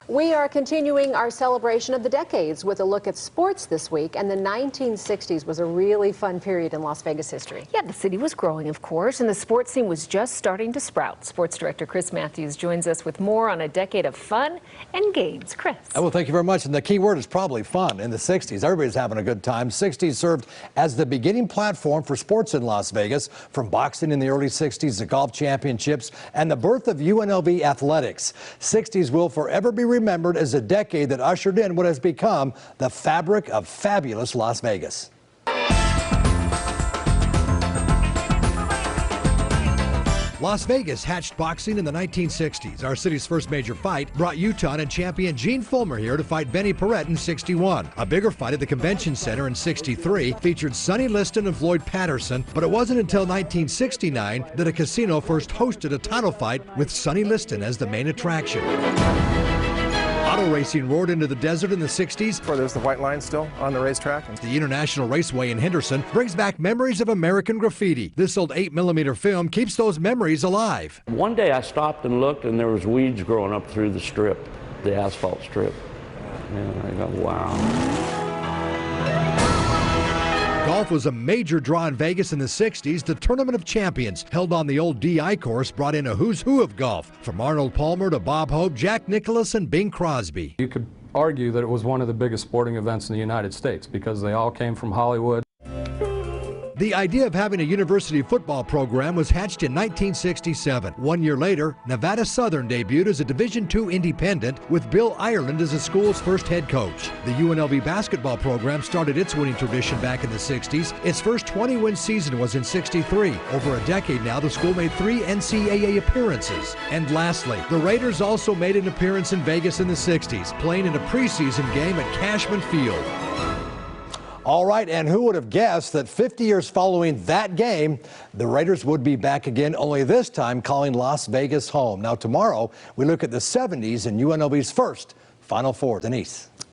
We are continuing our celebration of the decades with a look at sports this week, and the 1960s was a really fun period in Las Vegas history. Yeah, the city was growing, of course, and the sports scene was just starting to sprout. Sports director Chris Matthews joins us with more on a decade of fun and games. Chris. Well, thank you very much. And the key word is probably fun. In the 60s, everybody's having a good time. 60s served as the beginning platform for sports in Las Vegas, from boxing in the early 60s to golf championships and the birth of UNLV athletics. 60s will forever be remembered as a decade that ushered in what has become the fabric of fabulous Las Vegas. Las Vegas hatched boxing in the 1960s. Our city's first major fight brought Utah and champion Gene Fullmer here to fight Benny Paret in 61. A bigger fight at the Convention Center in 63 featured Sonny Liston and Floyd Patterson, but it wasn't until 1969 that a casino first hosted a title fight with Sonny Liston as the main attraction. Auto racing roared into the desert in the 60s. There's the white line still on the racetrack. The International Raceway in Henderson brings back memories of American graffiti. This old 8mm film keeps those memories alive. One day I stopped and looked, and there was weeds growing up through the strip, the asphalt strip. And I go, wow. Golf was a major draw in Vegas in the 60s. The Tournament of Champions, held on the old DI course, brought in a who's who of golf, from Arnold Palmer to Bob Hope, Jack Nicklaus, and Bing Crosby. You could argue that it was one of the biggest sporting events in the United States because they all came from Hollywood. The idea of having a university football program was hatched in 1967. 1 year later, Nevada Southern debuted as a Division II independent with Bill Ireland as the school's first head coach. The UNLV basketball program started its winning tradition back in the 60s. Its first 20-win season was in 63. Over a decade now, the school made 3 NCAA appearances. And lastly, the Raiders also made an appearance in Vegas in the 60s, playing in a preseason game at Cashman Field. All right, and who would have guessed that 50 years following that game, the Raiders would be back again, only this time calling Las Vegas home. Now tomorrow, we look at the 70s and UNLV's first Final Four. Denise.